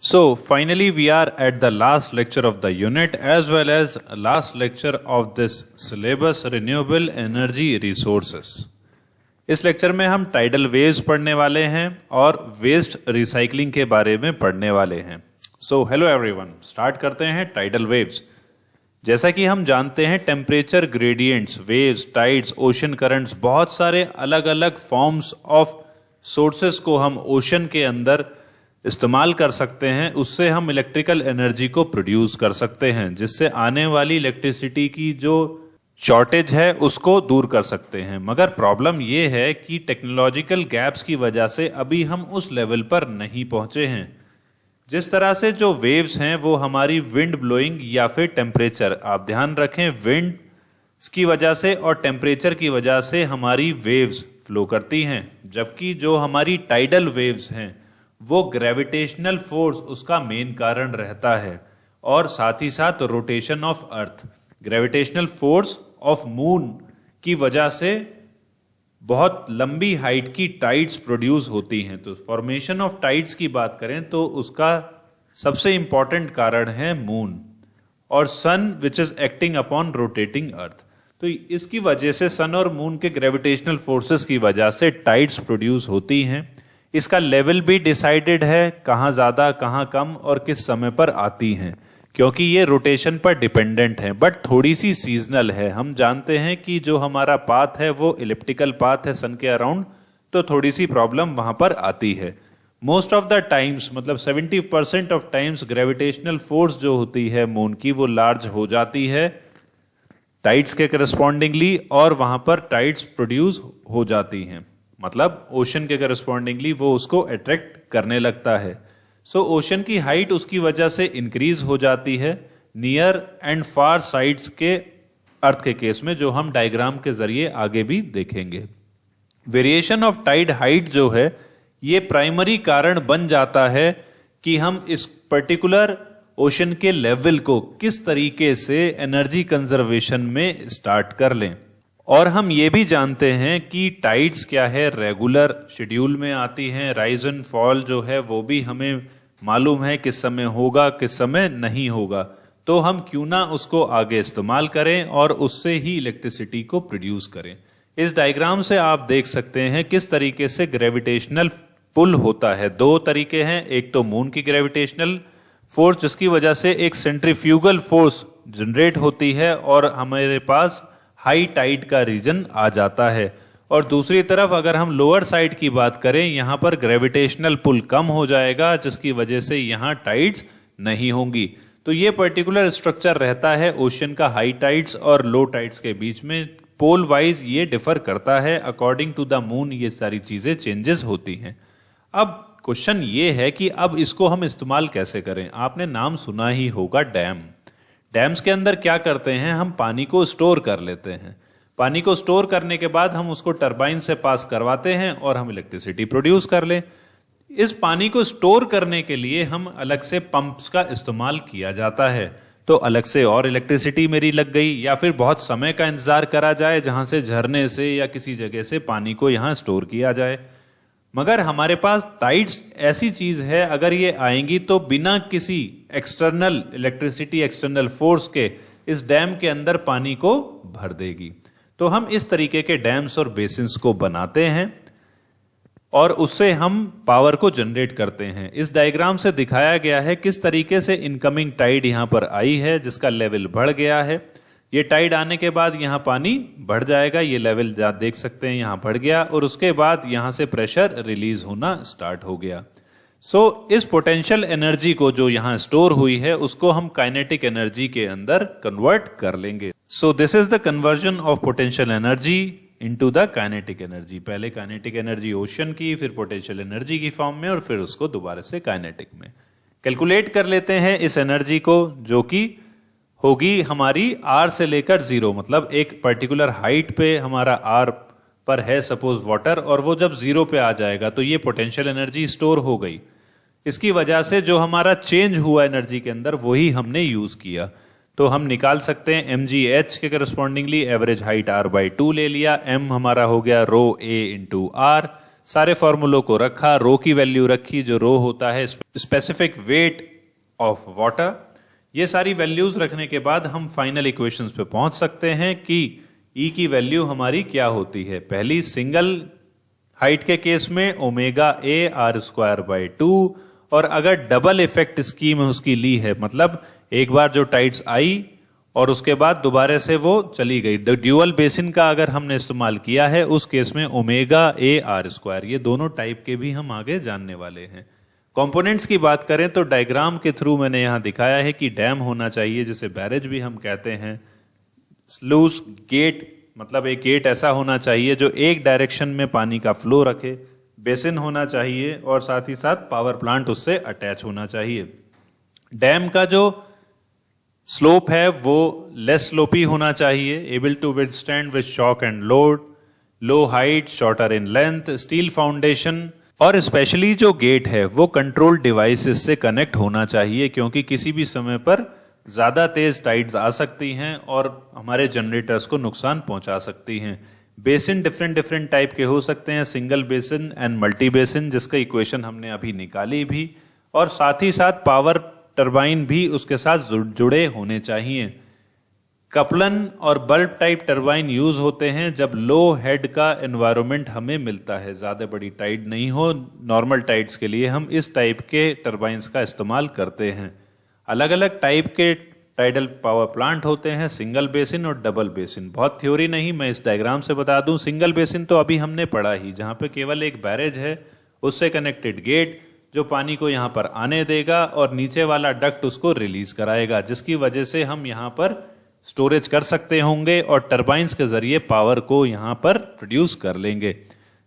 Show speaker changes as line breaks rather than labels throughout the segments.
So finally we are at the last lecture of the unit as well as last lecture of this syllabus renewable energy resources. इस lecture में हम tidal waves पढ़ने वाले हैं और waste recycling के बारे में पढ़ने वाले हैं. सो हेलो एवरीवन, स्टार्ट करते हैं टाइडल वेव्स. जैसा कि हम जानते हैं temperature gradients, waves, tides, ocean currents, बहुत सारे अलग अलग फॉर्म्स ऑफ सोर्सेस को हम ओशन के अंदर इस्तेमाल कर सकते हैं. उससे हम इलेक्ट्रिकल एनर्जी को प्रोड्यूस कर सकते हैं, जिससे आने वाली इलेक्ट्रिसिटी की जो शॉर्टेज है उसको दूर कर सकते हैं. मगर प्रॉब्लम ये है कि टेक्नोलॉजिकल गैप्स की वजह से अभी हम उस लेवल पर नहीं पहुंचे हैं. जिस तरह से जो वेव्स हैं वो हमारी विंड ब्लोइंग या फिर टेम्परेचर, आप ध्यान रखें, विंड की वजह से और टेम्परेचर की वजह से हमारी वेव्स फ्लो करती हैं. जबकि जो हमारी टाइडल वेव्स हैं वो ग्रेविटेशनल फोर्स उसका मेन कारण रहता है, और साथ ही साथ rotation of earth, gravitational force of moon की वजह से बहुत लंबी हाइट की टाइड्स प्रोड्यूस होती हैं. तो फॉर्मेशन ऑफ टाइड्स की बात करें तो उसका सबसे इंपॉर्टेंट कारण है मून और sun which is acting upon rotating earth. तो इसकी वजह से सन और मून के ग्रेविटेशनल फोर्सेस की वजह से टाइड्स प्रोड्यूस होती हैं. इसका लेवल भी डिसाइडेड है, कहाँ ज़्यादा कहाँ कम और किस समय पर आती हैं, क्योंकि ये रोटेशन पर डिपेंडेंट है. बट थोड़ी सी सीजनल है. हम जानते हैं कि जो हमारा पाथ है वो इलिप्टिकल पाथ है सन के अराउंड, तो थोड़ी सी प्रॉब्लम वहाँ पर आती है. मोस्ट ऑफ द टाइम्स, मतलब 70% ऑफ टाइम्स ग्रेविटेशनल फोर्स जो होती है मून की वो लार्ज हो जाती है टाइड्स के करस्पॉन्डिंगली, और वहाँ पर टाइड्स प्रोड्यूस हो जाती हैं. मतलब ओशन के करस्पॉन्डिंगली वो उसको अट्रैक्ट करने लगता है. सो ओशन की हाइट उसकी वजह से इंक्रीज हो जाती है नियर एंड फार साइड्स के अर्थ के केस में, जो हम डायग्राम के जरिए आगे भी देखेंगे. वेरिएशन ऑफ टाइड हाइट जो है ये प्राइमरी कारण बन जाता है कि हम इस पर्टिकुलर ओशन के लेवल को किस तरीके से एनर्जी कंजर्वेशन में स्टार्ट कर लें. और हम ये भी जानते हैं कि टाइड्स क्या है, रेगुलर शेड्यूल में आती हैं. राइज एंड फॉल जो है वो भी हमें मालूम है किस समय होगा किस समय नहीं होगा. तो हम क्यों ना उसको आगे इस्तेमाल करें और उससे ही इलेक्ट्रिसिटी को प्रोड्यूस करें. इस डायग्राम से आप देख सकते हैं किस तरीके से ग्रेविटेशनल पुल होता है. दो तरीके हैं. एक तो मून की ग्रेविटेशनल फोर्स जिसकी वजह से एक सेंट्रीफ्यूगल फोर्स जनरेट होती है और हमारे पास हाई टाइड का रीजन आ जाता है. और दूसरी तरफ अगर हम लोअर साइड की बात करें, यहाँ पर ग्रेविटेशनल पुल कम हो जाएगा जिसकी वजह से यहाँ टाइड्स नहीं होंगी. तो ये पर्टिकुलर स्ट्रक्चर रहता है ओशन का हाई टाइड्स और लो टाइड्स के बीच में. पोल वाइज ये डिफर करता है, अकॉर्डिंग टू द मून ये सारी चीजें चेंजेस होती हैं. अब क्वेश्चन ये है कि अब इसको हम इस्तेमाल कैसे करें. आपने नाम सुना ही होगा डैम. डैम्स के अंदर क्या करते हैं, हम पानी को स्टोर कर लेते हैं. पानी को स्टोर करने के बाद हम उसको टरबाइन से पास करवाते हैं और हम इलेक्ट्रिसिटी प्रोड्यूस कर लें. इस पानी को स्टोर करने के लिए हम अलग से पंप्स का इस्तेमाल किया जाता है. तो अलग से और इलेक्ट्रिसिटी मेरी लग गई, या फिर बहुत समय का इंतजार करा जाए जहां से झरने से या किसी जगह से पानी को यहां स्टोर किया जाए. मगर हमारे पास टाइड्स ऐसी चीज है, अगर ये आएंगी तो बिना किसी एक्सटर्नल इलेक्ट्रिसिटी, एक्सटर्नल फोर्स के इस डैम के अंदर पानी को भर देगी. तो हम इस तरीके के डैम्स और बेसिन्स को बनाते हैं और उससे हम पावर को जनरेट करते हैं. इस डायग्राम से दिखाया गया है किस तरीके से इनकमिंग टाइड यहां पर आई है जिसका लेवल बढ़ गया है. ये टाइड आने के बाद यहाँ पानी बढ़ जाएगा, ये लेवल देख सकते हैं यहाँ बढ़ गया, और उसके बाद यहाँ से प्रेशर रिलीज होना स्टार्ट हो गया. सो इस पोटेंशियल एनर्जी को जो यहाँ स्टोर हुई है उसको हम काइनेटिक एनर्जी के अंदर कन्वर्ट कर लेंगे. So this is the conversion of potential energy into the kinetic energy. पहले काइनेटिक एनर्जी ओशन की, फिर पोटेंशियल एनर्जी की फॉर्म में, और फिर उसको दोबारा से काइनेटिक में. कैलकुलेट कर लेते हैं इस एनर्जी को, जो कि होगी हमारी R से लेकर 0, मतलब एक पर्टिकुलर हाइट पे हमारा R पर है सपोज वाटर, और वो जब 0 पे आ जाएगा तो ये पोटेंशियल एनर्जी स्टोर हो गई. इसकी वजह से जो हमारा चेंज हुआ एनर्जी के अंदर वही हमने यूज किया. तो हम निकाल सकते हैं mgh के करस्पॉन्डिंगली एवरेज हाइट R/2 ले लिया. m हमारा हो गया रो a इंटू R. सारे फॉर्मूलों को रखा, रो की वैल्यू रखी, जो रो होता है स्पेसिफिक वेट ऑफ वाटर। ये सारी वैल्यूज रखने के बाद हम फाइनल इक्वेशंस पे पहुंच सकते हैं कि E की वैल्यू हमारी क्या होती है। पहली सिंगल हाइट के केस में omega A R square by 2, और अगर डबल इफेक्ट स्कीम उसकी ली है, मतलब एक बार जो टाइड्स आई और उसके बाद दोबारा से वो चली गई, ड्यूअल बेसिन का अगर हमने इस्तेमाल किया है उस केस में ओमेगा ए आर स्क्वायर। ये दोनों टाइप के भी हम आगे जानने वाले हैं। कंपोनेंट्स की बात करें तो डायग्राम के थ्रू मैंने यहां दिखाया है कि डैम होना चाहिए, जिसे बैरेज भी हम कहते हैं। स्लूस गेट, मतलब एक गेट ऐसा होना चाहिए जो एक डायरेक्शन में पानी का फ्लो रखे। बेसिन होना चाहिए और साथ ही साथ पावर प्लांट उससे अटैच होना चाहिए। डैम का जो स्लोप है वो लेस स्लोपी होना चाहिए, able to withstand with shock and load, low height, shorter in length, steel foundation, और स्पेशली जो गेट है वो कंट्रोल डिवाइसेस से कनेक्ट होना चाहिए, क्योंकि किसी भी समय पर ज्यादा तेज टाइड्स आ सकती हैं और हमारे जनरेटर्स को नुकसान पहुंचा सकती हैं। बेसिन डिफरेंट डिफरेंट टाइप के हो सकते हैं, single basin and multi basin, जिसका इक्वेशन हमने अभी निकाली भी, और साथ ही साथ पावर टरबाइन भी उसके साथ जुड़े होने चाहिए। कपलन और बल्ब टाइप टरबाइन यूज होते हैं जब लो हेड का एनवायरनमेंट हमें मिलता है, ज्यादा बड़ी टाइड नहीं हो। नॉर्मल टाइड्स के लिए हम इस टाइप के टरबाइंस का इस्तेमाल करते हैं। अलग अलग टाइप के टाइडल पावर प्लांट होते हैं, सिंगल बेसिन और डबल बेसिन। बहुत थ्योरी नहीं, मैं इस डायग्राम से बता दूं। सिंगल बेसिन तो अभी हमने पढ़ा ही, जहां पे केवल एक बैरेज है, उससे कनेक्टेड गेट जो पानी को यहां पर आने देगा और नीचे वाला डक्ट उसको रिलीज कराएगा, जिसकी वजह से हम यहां पर स्टोरेज कर सकते होंगे और टरबाइंस के जरिए पावर को यहां पर प्रोड्यूस कर लेंगे।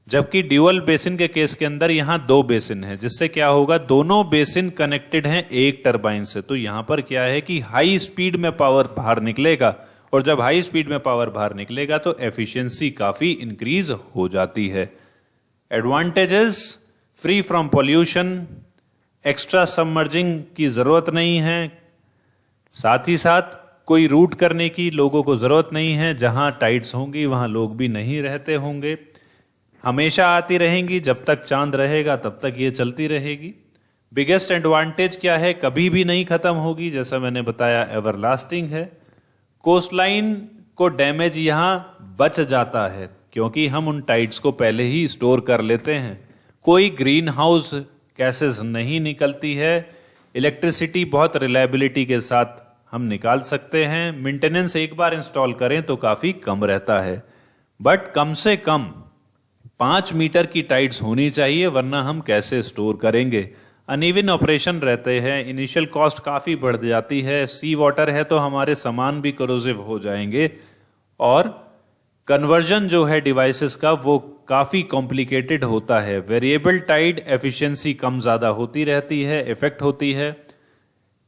जबकि ड्यूअल बेसिन के केस के अंदर यहां दो बेसिन है, जिससे क्या होगा, दोनों बेसिन कनेक्टेड हैं एक टरबाइन से। तो यहां पर क्या है कि हाई स्पीड में पावर बाहर निकलेगा, और जब हाई स्पीड में पावर बाहर निकलेगा तो एफिशिएंसी काफी इंक्रीज हो जाती है। Advantages: free from pollution, extra submerging की जरूरत नहीं है, साथ ही साथ कोई रूट करने की लोगों को जरूरत नहीं है, जहां टाइड्स होंगी वहां लोग भी नहीं रहते होंगे, हमेशा आती रहेंगी, जब तक चांद रहेगा तब तक ये चलती रहेगी। बिगेस्ट एडवांटेज क्या है, कभी भी नहीं खत्म होगी, जैसा मैंने बताया एवरलास्टिंग है। कोस्टलाइन को डैमेज यहां बच जाता है क्योंकि हम उन टाइड्स को पहले ही स्टोर कर लेते हैं। कोई ग्रीन हाउस गैसेस नहीं निकलती है। इलेक्ट्रिसिटी बहुत रिलायबिलिटी के साथ हम निकाल सकते हैं। मेंटेनेंस एक बार इंस्टॉल करें तो काफी कम रहता है, बट कम से कम 5 मीटर की टाइड्स होनी चाहिए, वरना हम कैसे स्टोर करेंगे। अनइवन ऑपरेशन रहते हैं, इनिशियल कॉस्ट काफी बढ़ जाती है। सी वाटर है तो हमारे सामान भी करोसिव हो जाएंगे, और कन्वर्जन जो है डिवाइसेस का वो काफी कॉम्प्लिकेटेड होता है। वेरिएबल टाइड एफिशिएंसी कम ज्यादा होती रहती है, इफेक्ट होती है।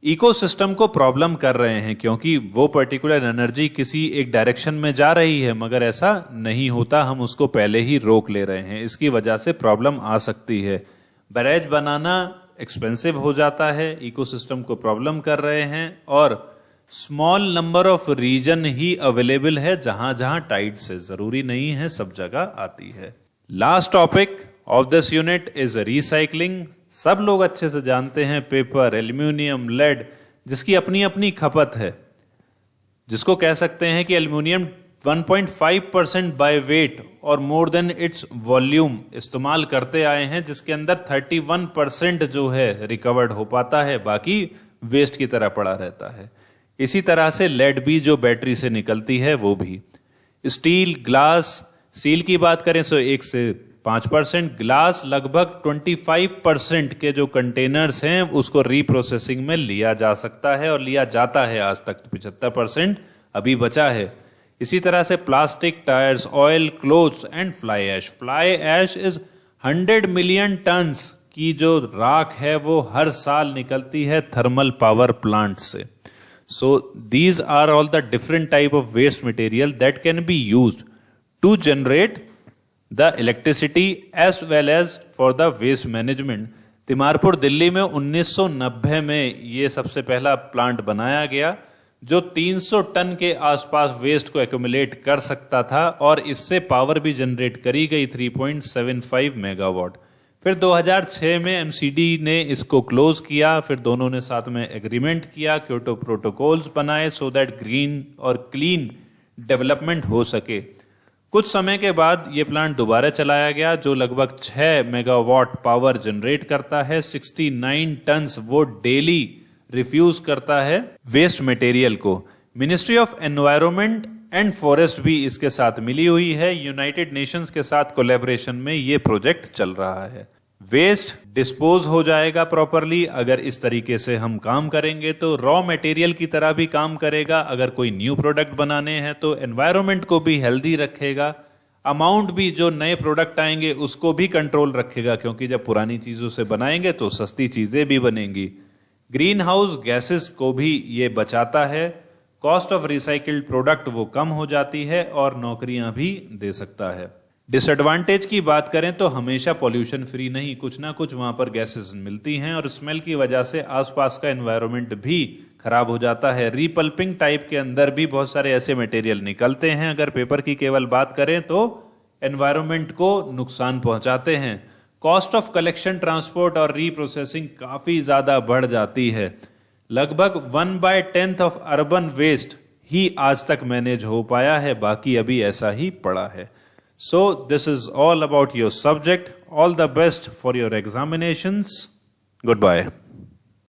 इकोसिस्टम को प्रॉब्लम कर रहे हैं क्योंकि वो पर्टिकुलर एनर्जी किसी एक डायरेक्शन में जा रही है, मगर ऐसा नहीं होता, हम उसको पहले ही रोक ले रहे हैं, इसकी वजह से प्रॉब्लम आ सकती है। बैरेज बनाना एक्सपेंसिव हो जाता है, इकोसिस्टम को प्रॉब्लम कर रहे हैं, और स्मॉल नंबर ऑफ रीजन ही अवेलेबल है जहां जहां टाइड्स है, जरूरी नहीं है सब जगह आती है। Last topic of this unit is recycling. सब लोग अच्छे से जानते हैं पेपर, एल्यूमिनियम, लेड, जिसकी अपनी अपनी खपत है, जिसको कह सकते हैं कि एल्यूमिनियम 1.5% बाय वेट और मोर देन इट्स वॉल्यूम इस्तेमाल करते आए हैं, जिसके अंदर 31% जो है रिकवर्ड हो पाता है, बाकी वेस्ट की तरह पड़ा रहता है। इसी तरह से लेड भी जो बैटरी से निकलती है वो भी। स्टील, ग्लास, स्टील की बात करें तो 1 से 5%, ग्लास लगभग 25% के जो कंटेनर्स हैं उसको रीप्रोसेसिंग में लिया जा सकता है और लिया जाता है आज तक। 75% अभी बचा है। इसी तरह से plastic, tyres, oil, clothes and fly ash. Fly ash is 100 million tons की जो राख है वो हर साल निकलती है थर्मल पावर प्लांट से। So these are all the different type of waste material that can be used to generate the electricity as well as for the waste management. Timarpur Delhi में 1990 में ये सबसे पहला प्लांट बनाया गया जो 300 टन के आसपास वेस्ट को एक्यूमुलेट कर सकता था और इससे पावर भी जनरेट करी गई 3.75 मेगावाट। फिर 2006 में एमसीडी ने इसको क्लोज किया, फिर दोनों ने साथ में एग्रीमेंट किया, क्योटो प्रोटोकॉल्स बनाए सो दैट ग्रीन और क्लीन डेवलपमेंट हो सके। कुछ समय के बाद ये प्लांट दोबारा चलाया गया जो लगभग 6 मेगावाट पावर जनरेट करता है। 69 टन्स वो डेली रिफ्यूज करता है वेस्ट मटेरियल को। Ministry of environment and forest भी इसके साथ मिली हुई है। यूनाइटेड नेशंस के साथ कोलैबोरेशन में ये प्रोजेक्ट चल रहा है। वेस्ट डिस्पोज हो जाएगा प्रॉपरली अगर इस तरीके से हम काम करेंगे तो रॉ मटेरियल की तरह भी काम करेगा। अगर कोई न्यू प्रोडक्ट बनाने हैं तो एनवायरनमेंट को भी हेल्दी रखेगा, अमाउंट भी जो नए प्रोडक्ट आएंगे उसको भी कंट्रोल रखेगा, क्योंकि जब पुरानी चीजों से बनाएंगे तो सस्ती चीजें भी बनेंगी। ग्रीन हाउस गैसेस को भी ये बचाता है, कॉस्ट ऑफ रिसाइकिल्ड प्रोडक्ट वो कम हो जाती है और नौकरियां भी दे सकता है। डिसएडवांटेज की बात करें तो हमेशा पॉल्यूशन फ्री नहीं, कुछ ना कुछ वहां पर गैसेस मिलती हैं और स्मेल की वजह से आसपास का एनवायरनमेंट भी खराब हो जाता है। रीपल्पिंग टाइप के अंदर भी बहुत सारे ऐसे मटेरियल निकलते हैं, अगर पेपर की केवल बात करें तो एनवायरनमेंट को नुकसान पहुंचाते हैं। कॉस्ट ऑफ कलेक्शन, ट्रांसपोर्ट और रीप्रोसेसिंग काफी ज्यादा बढ़ जाती है। लगभग 1/10 ऑफ अर्बन वेस्ट ही आज तक मैनेज हो पाया है, बाकी अभी ऐसा ही पड़ा है। So this is all about your subject. All the best for your examinations. Goodbye.